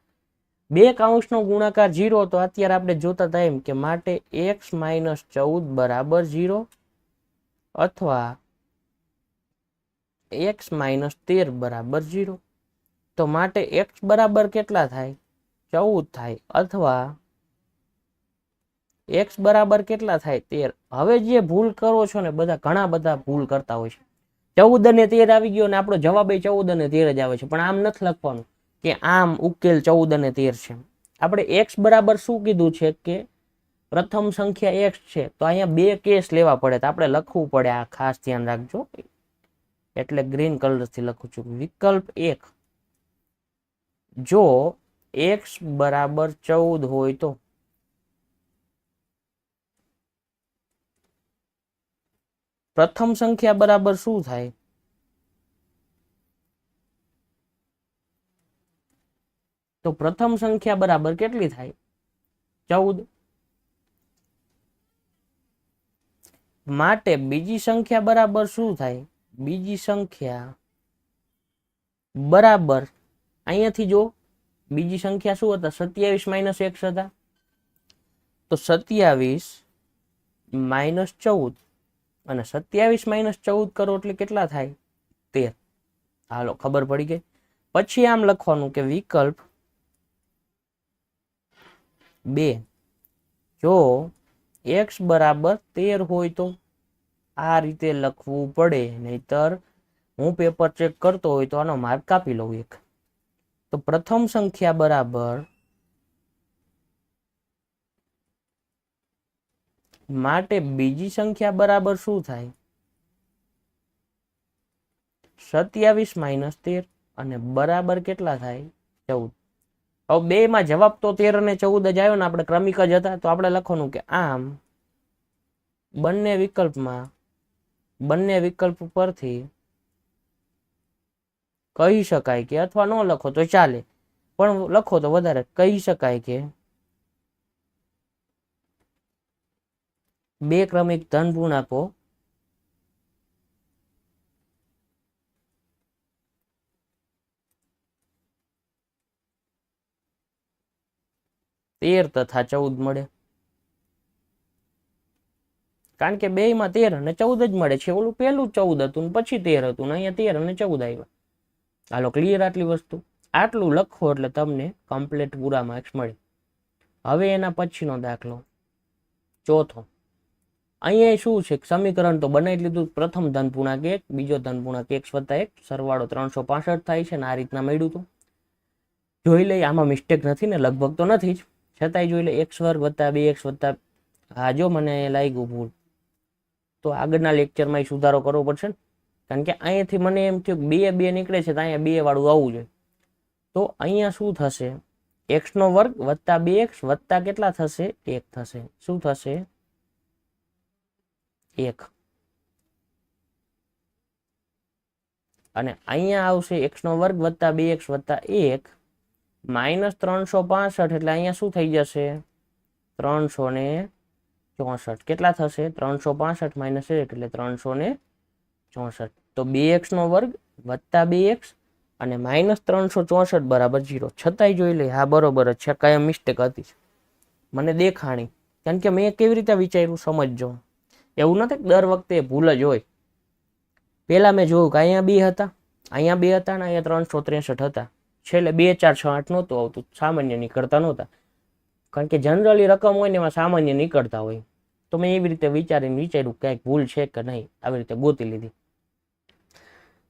A: બે કાઉન્સનો ગુણાકાર 0 તો અત્યારે આપણે જોતા હતા એમ કે માટે x -14 બરાબર 0 અથવા x -13 બરાબર 0. તો માટે x બરાબર કેટલા થાય? 14 થાય અથવા x બરાબર કેટલા થાય? 13. હવે જે ભૂલ કરો છો ને બધા ઘણા બધા ભૂલ કરતા હોય છે. 14 અને 13 આવી ગયો ને આપણો જવાબ 14 અને 13 જ આવે છે, પણ આમ નથી લખવાનું કે આમ ઉકેલ 14 અને 13 છે. આપણે x બરાબર શું કીધું છે કે પ્રથમ સંખ્યા x છે, તો અહીંયા બે કેસ લેવા પડે, તો આપણે લખવું પડે. આ ખાસ ધ્યાન રાખજો, એટલે ગ્રીન કલરથી લખું છું. વિકલ્પ 1, જો x બરાબર 14 હોય તો પ્રથમ સંખ્યા બરાબર શું થાય? તો પ્રથમ સંખ્યા બરાબર કેટલી થાય? 14. માટે બીજી સંખ્યા બરાબર શું થાય? બીજી સંખ્યા બરાબર અહીંયાથી જો બીજી સંખ્યા શું હતા? 27 - x હતા. તો 27 - 14 અને 27 - 14 કરો એટલે કેટલા થાય? 13. હાલો ખબર પડી ગઈ. પછી આમ લખવાનું કે વિકલ્પ 2, જો x બરાબર 13 હોય તો આ રીતે લખવું પડે, નહીતર હું પેપર ચેક કરતો હોય તો આનો માર્ક કાપી લઉં એક. તો પ્રથમ સંખ્યા બરાબર માટે બીજી સંખ્યા બરાબર શું થાય? 27 - 13 અને બરાબર કેટલા થાય? 14. હવે બે માં જવાબ તો 13 અને 14 જ આવ્યો ને, આપણે ક્રમિક જ હતા. તો આપણે લખવાનું કે આમ બંને વિકલ્પ પરથી કહી શકાય કે, અથવા ન લખો તો ચાલે પણ લખો તો વધારે, કહી શકાય કે બે ક્રમિક ધન પૂર્ણાંકો તેર તથા 14 મળે. કારણ કે બે માં 13 અને 14 જ મળે છે. ઓલું પહેલું 14 હતું પછી 13 હતું, અહીંયા 13 અને 14 આવ્યા. હાલો ક્લિયર આટલી વસ્તુ? આટલું લખો એટલે તમને કમ્પ્લીટ પૂરા માર્ક્સ મળે. હવે એના પછીનો દાખલો ચોથો. અહીંયા શું છે? સમીકરણ તો બનાવી લીધું. પ્રથમ ધન પૂર્ણાંક 1, બીજો ધન પૂર્ણાંક x + 1, સરવાળો 365 થાય છે ને આ રીતના મળ્યું હતું. જોઈ લઈ, આમાં મિસ્ટેક નથી ને? લગભગ તો નથી જ, છતાંય જોઈ લે. x² + 2x + હા જો મને લાગ્યું ભૂલ, તો આગળના લેક્ચરમાં સુધારો કરવો પડશે ને, કારણ કે અહીંયાથી મને એમ થયું કે 2 2 નીકળે છે તો અહીંયા 2 વાળું આવવું જોઈએ. તો અહીંયા શું થશે? x² + 2x વત્તા કેટલા થશે? 1 થશે. શું થશે? 1 અને અહીંયા આવશે x નો વર્ગ વત્તા 2x વત્તા 1 માઇનસ 365 એટલે અહીંયા શું થઈ જશે 364 કેટલા થશે 365 માઇનસ 1 એટલે 364 તો 2x નો વર્ગ વત્તા 2x અને માઇનસ 364 બરાબર 0 છતાંય જોઈ લે હા બરોબર જ છે કાંઈ મિસ્ટેક હતી મને દેખાણી કારણ કે મેં કેવી રીતે વિચાર્યું સમજજો એવું નથી દર વખતે ભૂલ જ હોય પહેલા મેં જોયું કે અહીંયા 2 હતા અહીંયા 2 હતા ને અહીંયા 363 હતા છેલ્લે 2 4 6 8 નહોતું આવતું સામાન્ય નીકળતા નહોતા કારણ કે જનરલી રકમ હોય ને એમાં સામાન્ય નીકળતા હોય તો મેં એવી રીતે વિચાર્યું ક્યાંક ભૂલ છે કે નહીં આવી રીતે ગોતી લીધી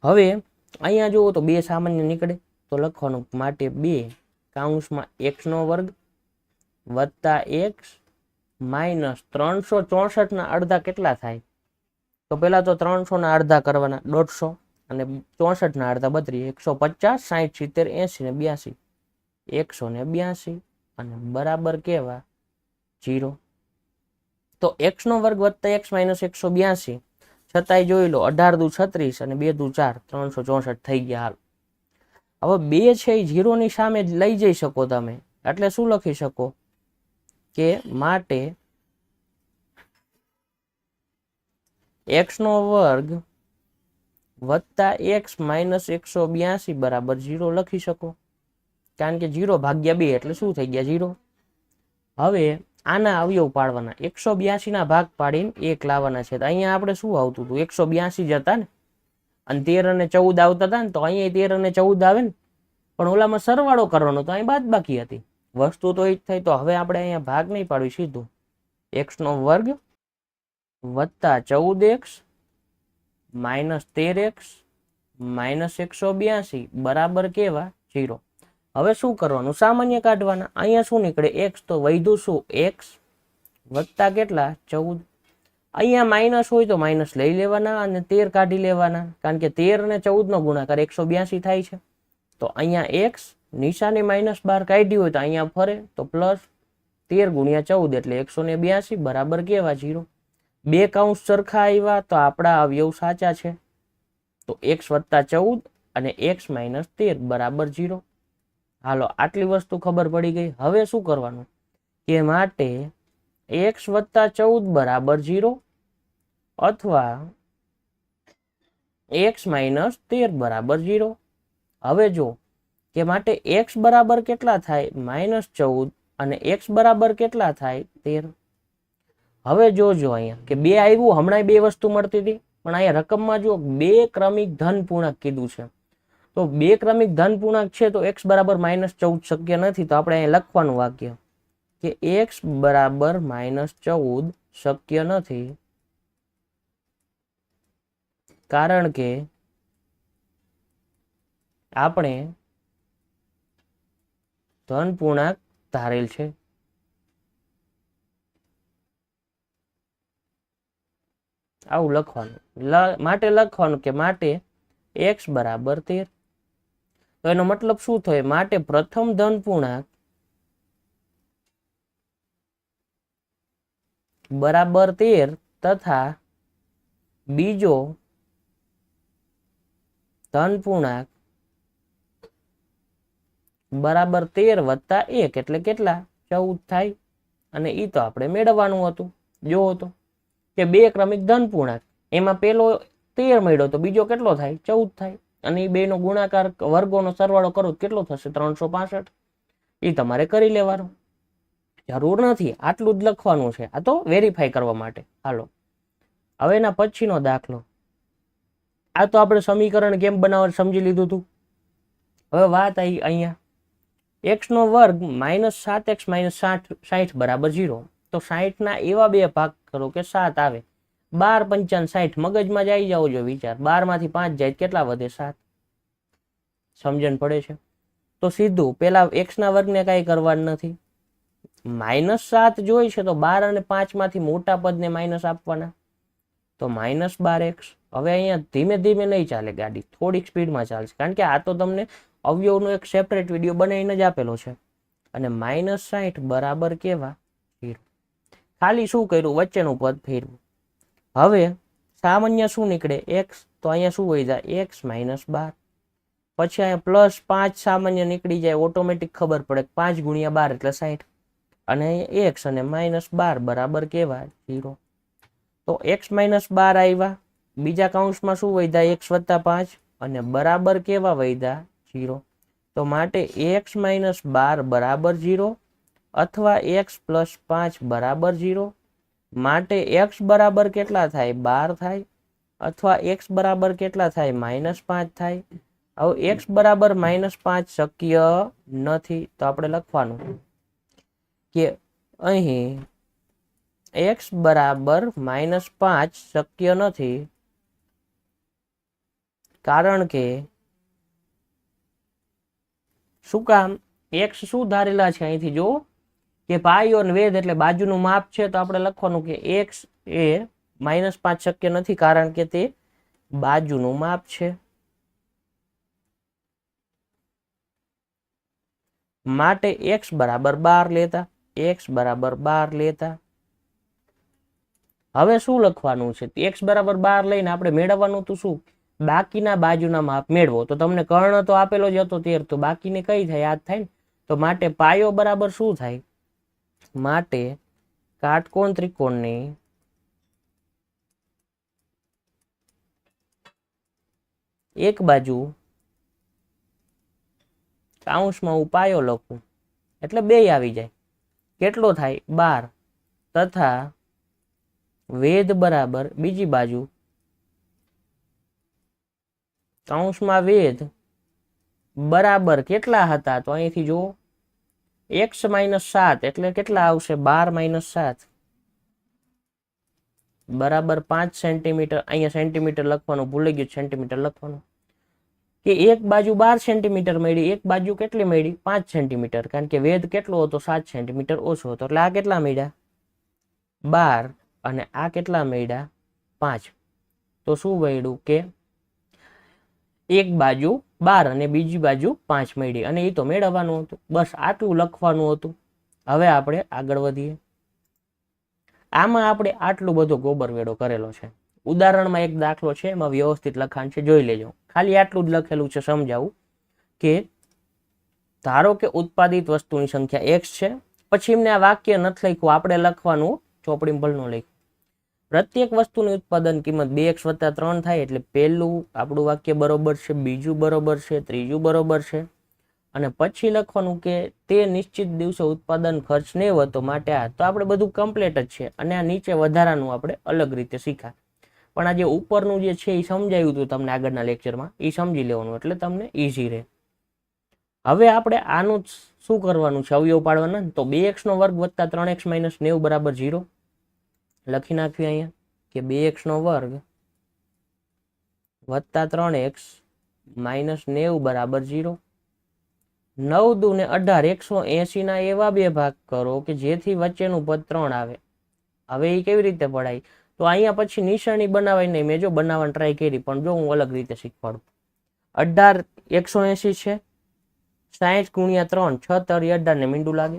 A: હવે અહીંયા જુઓ તો 2 સામાન્ય નીકળે તો લખવાનું માટે 2 કૌંસમાં x નો વર્ગ વત્તા x માઇનસ 364 ના અડધા કેટલા થાય તો પેલા તો 300 ના અડધા કરવાના 150 અને 64 ના અડધા 32 150 60 70 80 ને 82 182 અને બરાબર કેવા 0 તો x નો વર્ગ વત્તા x માઇનસ 182 છતાંય જોઈ લો 18 દુ 36 અને 2 દુ 4 364 થઈ ગયા હાલ હવે 2 છે 0 ની સામે લઈ જઈ શકો તમે એટલે શું લખી શકો કે માટે x નો વર્ગ વત્તા x માઇનસ 182 બરાબર 0 લખી શકો કારણ કે 0 ભાગ્યા 2 એટલે શું થઈ ગયા 0 હવે આના અવયવ પાડવાના 182 ના ભાગ પાડીને 1 લાવવાના છે તો અહીંયા આપણે શું આવતું હતું 182 જ હતા ને અને 13 અને 14 આવતા હતા ને તો અહીંયા 13 અને 14 આવે ને પણ ઓલામાં સરવાળો કરવાનો તો અહીં બાદબાકી હતી વસ્તુ તો એ જ થઈ તો હવે આપણે અહીંયા ભાગ નહીં પાડવી સીધું x નો વર્ગ વત્તા 14x માઇનસ 13x માઇનસ 182 બરાબર કેવા 0 હવે શું કરવાનું સામાન્ય કાઢવાના અહીંયા શું નીકળે x તો વધ્યું શું x વત્તા કેટલા 14 અહીંયા માઇનસ હોય તો માઇનસ લઈ લેવાના અને 13 કાઢી લેવાના કારણ કે 13 અને 14 નો ગુણાકાર 182 થાય છે તો અહીંયા x નિશાની માઇનસ 12 કાઢી હોય તો અહીંયા ફરે તો પ્લસ 13 ગુણ્યા 14 એટલે 182 બરાબર કેવા 0 બે કૌંસ સરખા આવ્યા તો આપણા અવયવ સાચા છે તો x વત્તા 14 અને x માઇનસ 13 બરાબર 0 હાલો આટલી વસ્તુ ખબર પડી ગઈ હવે શું કરવાનું કે માટે x વત્તા 14 બરાબર 0 અથવા x માઇનસ 13 બરાબર 0 હવે જો કે માટે x બરાબર કેટલા થાય -14 અને x બરાબર કેટલા થાય 13 હવે જોજો અહીંયા કે 2 આવ્યું હમણાં 2 વસ્તુ મળતી હતી પણ અહીંયા રકમમાં જો 2 ક્રમિક ધન પૂર્ણાંક કીધું છે તો 2 ક્રમિક ધન પૂર્ણાંક છે તો x બરાબર -14 શક્ય નથી તો આપણે અહીંયા લખવાનું વાક્ય કે x બરાબર -14 શક્ય નથી કારણ કે આપણે ધન પૂર્ણાંક ધારેલ છે આવું લખવાનું માટે લખવાનું કે માટે x બરાબર 13 તો એનો મતલબ શું થાય માટે પ્રથમ ધન પૂર્ણાંક બરાબર 13 તથા બીજો ધન પૂર્ણાંક બરાબર 13 વત્તા 1 એટલે કેટલા 14 થાય અને ઈ તો આપણે મેળવવાનું હતું જો તો કે 2 ક્રમિક ધન પૂર્ણાંક એમાં પેલો 13 મળ્યો તો બીજો કેટલો થાય 14 થાય અને એ બેનો ગુણાકાર વર્ગોનો સરવાળો કરો કેટલો થશે 365 એ તમારે કરી લેવાનું જરૂર નથી આટલું જ લખવાનું છે આ તો વેરીફાઈ કરવા માટે હાલો હવે એના પછીનો દાખલો આ તો આપણે સમીકરણ કેમ બનાવવાનું સમજી લીધું હતું હવે વાત આવી અહીંયા x નો વર્ગ -7x -60 બરાબર 0 તો 60 ના એવા બે ભાગ કરો કે 7 આવે 12 પંચાન 60 મગજમાં જ આવી જાવ જો વિચાર 12 માંથી 5 જાય કેટલા વધે 7 સમજણ પડે છે તો સીધું પેલા x ના વર્ગને કાંઈ કરવાનું નથી -7 જોઈ છે તો 12 અને 5 માંથી મોટા પદને માઇનસ આપવાના તો -12x હવે અહીંયા ધીમે ધીમે નહીં ચાલે ગાડી થોડીક સ્પીડમાં ચાલશે કારણ કે આ તો તમને અવયવનો એક સેપરેટ વિડીયો બનાવીને જ આપેલો છે અને -60 બરાબર કેવા 0 ખાલી શું કર્યું વચ્ચેનું પદ ફેરવું હવે સામાન્ય શું નીકળે x, તો અહીંયા શું વહી જાય x -12. પછી અહીંયા +5 સામાન્ય નીકળી જાય, ઓટોમેટિક ખબર પડે 5 × 12 એટલે 60. અને x અને -12 બરાબર કેવા 0. તો x -12 આવ્યા, બીજા કૌંસમાં શું વધ્યા x + 5 અને બરાબર કેવા વધ્યા 0. તો માટે x -12 બરાબર 0 અથવા x + 5 બરાબર 0. માટે x બરાબર કેટલા થાય 12 થાય અથવા x બરાબર કેટલા થાય -5 થાય. હવે x બરાબર -5 શક્ય નથી, તો આપણે લખવાનું કે અહીં x બરાબર -5 શક્ય નથી, કારણ કે શું કામ, x શું ધારેલા છે અહીંથી જો કે પાયો અને વેધ એટલે બાજુનું માપ છે, તો આપણે લખવાનું કે x એ -5 શક્ય નથી, કારણ કે તે બાજુનું માપ છે. માટે x બરાબર 12 લેતા, x બરાબર 12 લેતા. હવે શું લખવાનું છે, x બરાબર 12 લઈને આપણે મેળવવાનું તો શું, બાકીના બાજુના માપ મેળવો. તો તમને કર્ણ તો આપેલો જ હતો 13, તો બાકીને કઈ થાય યાદ થાય ને. તો માટે પાયો બરાબર શું થાય, માટે કાટકોણ ત્રિકોણની એક બાજુ કૌંસમાં હું પાયો લખું એટલે 2 આવી જાય, કેટલો થાય 12, તથા વેધ બરાબર બીજી બાજુ કૌંસમાં વેધ બરાબર કેટલા હતા, તો અહીંથી જો x -7 એટલે કેટલા આવશે 12 - 7 બરાબર 5 સેન્ટીમીટર. અહીંયા સેન્ટીમીટર લખવાનું ભૂલી ગયું, સેન્ટીમીટર લખવાનું કે એક બાજુ 12 સેન્ટીમીટર મળી, એક બાજુ કેટલી મળી 5 સેન્ટીમીટર, કારણ કે વેધ કેટલો હતો 7 સેન્ટીમીટર ઓછો હતો. એટલે આ કેટલા મળ્યા 12 અને આ કેટલા મળ્યા 5. તો શું મળ્યું કે એક બાજુ 12 અને બીજી બાજુ 5 મળી, અને એ તો મેળવવાનું હતું. બસ આટલું લખવાનું હતું. હવે આપણે આગળ વધીએ. આમાં આપણે આટલું બધો ગોબરવેડો કરેલો છે. ઉદાહરણમાં એક દાખલો છે, એમાં વ્યવસ્થિત લખાણ છે, જોઈ લેજો. ખાલી આટલું જ લખેલું છે, સમજાવું કે ધારો કે ઉત્પાદિત વસ્તુની સંખ્યા x છે, પછી એમને આ વાક્ય નથી લખ્યું, આપણે લખવાનું ચોપડીમાં ભલનો લખ્યું. પ્રત્યેક વસ્તુની ઉત્પાદન કિંમત 2x + 3 થાય, એટલે પહેલું આપણું વાક્ય બરોબર છે, બીજું બરોબર છે, ત્રીજું બરોબર છે. અને પછી લખવાનું કે તે નિશ્ચિત દિવસે ઉત્પાદન ખર્ચ નહીં હતો, માટે આ. તો આપણે બધું કમ્પ્લીટ જ છે, અને આ નીચે વધારાનું આપણે અલગ રીતે શીખા. પણ આ જે ઉપરનું જે છે એ સમજાયું હતું તમને આગળના લેક્ચરમાં, એ સમજી લેવાનું એટલે તમને ઈઝી રહે. હવે આપણે આનું શું કરવાનું છે, અવયવ પાડવાના. તો 2x² + 3x - 90 બરાબર 0 લખી નાખ્યું અહીંયા કે 2x² + 3x - 90 બરાબર 0. 9 × 2 = 18, 180 ના એવા બે ભાગ કરો કે જેથી વચ્ચેનું પદ 3 આવે. હવે એ કેવી રીતે પડાય, તો અહીંયા પછી નિશાની બનાવાય નહીં. મેં જો બનાવવાની ટ્રાય કરી, પણ જો હું અલગ રીતે શીખવાડું. 18 180 છે, 60 × 3 6 × 18 ને મીંડું લાગે.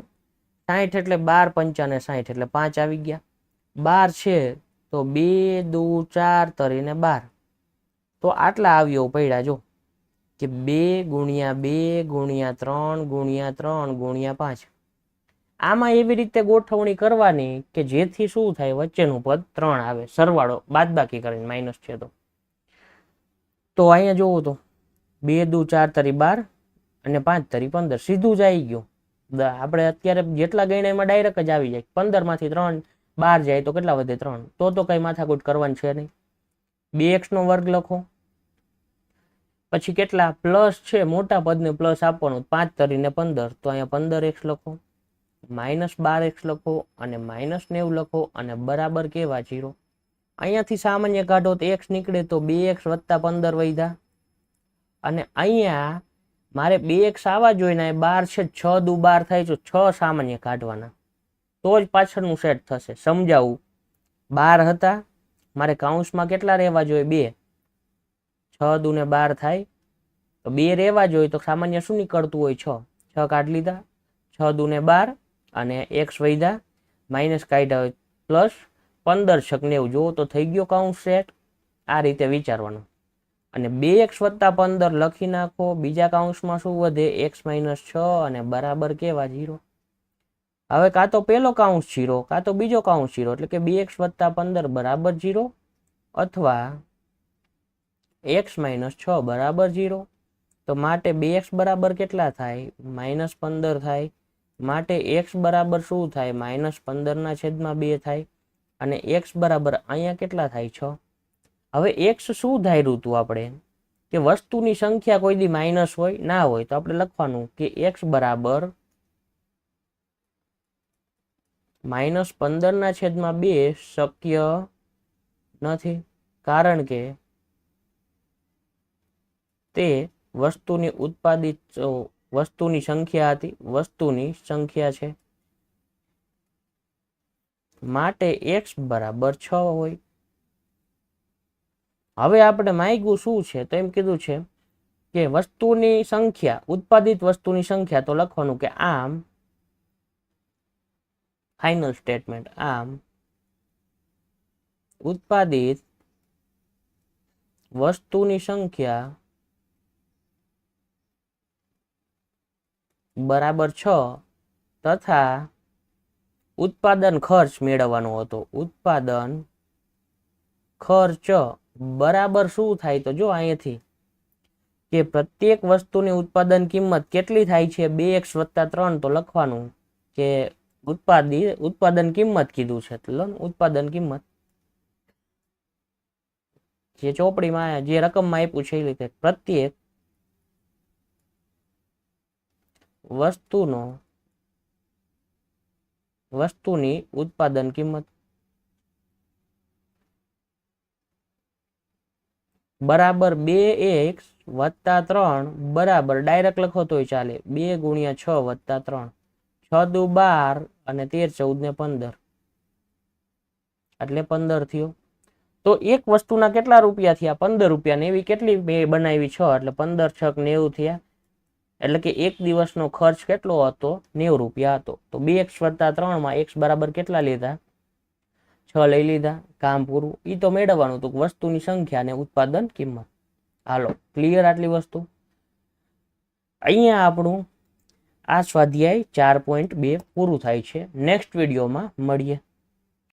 A: 60 એટલે 12 5 ને 60 એટલે 5 આવી ગયા. 12 છે તો 2 2 4 તરીને 12. તો આટલા અવયવ પડ્યા જો કે 2 × 2 × 3 × 3 × 5. આમાં એવી રીતે ગોઠવણી કરવાની કે જેથી શું થાય, વચ્ચેનું પદ 3 આવે. સરવાળો બાદબાકી કરીને માઇનસ છે તો અહીંયા જોવો તો 2 2 4 તરી 12 અને 5 તરી 15, સીધું જ આવી ગયું. આપણે અત્યારે જેટલા ગણ્યા એમાં ડાયરેક્ટ જ આવી જાય. 15 માંથી 3 12 જાય તો કેટલા વધે 3. તો કઈ માથાકૂટ કરવાની છે નહીં. 2x² લખો, પછી કેટલા પ્લસ છે, મોટા પદને પ્લસ આપવાનું, 5 તરીને 15, તો અહીંયા 15x લખો, -12x લખો અને -90 લખો, અને બરાબર કેવા 0. અહીંયાથી સામાન્ય કાઢો તો x નીકળે, તો 2x + 15 વધ્યા. અને અહીંયા મારે 2x આવવા જોઈએ, 12 છે, 6 દુ 12 થાય, તો 6 સામાન્ય કાઢવાના, તો જ પાછળનું સેટ થશે. સમજાવું, 12 હતા, મારે કૌંસમાં કેટલા રહેવા જોઈએ 2, 6 દુ 12 થાય, તો 2 રહેવા જોઈએ. તો સામાન્ય શું નીકળતું હોય 6, 6 કાઢી લીધા, 6 દુ 12 અને x વધ્યા, માઇનસ કાઢ્યા હોય પ્લસ 15 છક 90 જુઓ તો થઈ ગયો કાઉન્સ સેટ. આ રીતે વિચારવાનું. અને 2x વત્તા 15 લખી નાખો. બીજા કાઉન્સમાં શું વધે? x માઇનસ 6 અને બરાબર કેવા 0. હવે કાં તો પહેલો કાઉન્સ 0 કાં તો બીજો કાઉન્સ 0 એટલે કે 2x વત્તા 15 બરાબર 0 અથવા x માઇનસ 6 બરાબર 0. તો માટે 2x બરાબર કેટલા થાય? -15 થાય. માટે x બરાબર શું થાય? -15 ના છેદમાં 2 થાય. અને x બરાબર અહીંયા કેટલા થાય? 6. હવે x શું ધાર્યું હતું આપણે? કે વસ્તુની સંખ્યા કોઈ દી માઇનસ હોય ના હોય, તો આપણે લખવાનું કે x બરાબર -15 ના છેદમાં 2 શક્ય નથી, કારણ કે તે વસ્તુની ઉત્પાદિત વસ્તુની સંખ્યા હતી, વસ્તુની સંખ્યા છે. માટે x બરાબર 6 હોય. હવે આપણે માંગ્યું શું છે? તો એમ કીધું છે કે વસ્તુની સંખ્યા, ઉત્પાદિત વસ્તુની સંખ્યા, તો લખવાનું કે આમ ફાઇનલ સ્ટેટમેન્ટ, આમ ઉત્પાદિત વસ્તુની સંખ્યા બરાબર 6 તથા ઉત્પાદન ખર્ચ મેળવવાનો હતો. ઉત્પાદન ખર્ચ બરાબર શું થાય? તો જો અહીંયાથી કે પ્રત્યેક વસ્તુની ઉત્પાદન કિંમત કેટલી થાય છે? 2x વત્તા 3. તો લખવાનું કે ઉત્પાદન કિંમત કીધું છે, ઉત્પાદન કિંમત જે ચોપડીમાં જે રકમમાં આપ્યું છે એ રીતે પ્રત્યેક વસ્તુની ઉત્પાદન કિંમત બરાબર 2x વત્તા 3 બરાબર ડાયરેક્ટ લખો તોય ચાલે 2 ગુણ્યા 6 વત્તા 3, 6 દુ 12 અને 13 14 ને 15 એટલે 15 થયો. તો એક વસ્તુના કેટલા રૂપિયા થયા? 15 રૂપિયા. ને એવી કેટલી બનાવી? 6 એટલે 15 છક 90 થયા. એટલે કે એક દિવસનો ખર્ચ કેટલો હતો? 90 રૂપિયા હતો. તો 2x વત્તા 3 માં x બરાબર કેટલા લીધા? 6 લઈ લીધા. કામ પૂરું. એ તો મેળવવાનું હતું વસ્તુની સંખ્યા અને ઉત્પાદન કિંમત. હાલો, ક્લિયર આટલી વસ્તુ? અહીંયા આપણું આ સ્વાધ્યાય 4.2 પૂરું થાય છે. નેક્સ્ટ વિડીયોમાં મળીએ.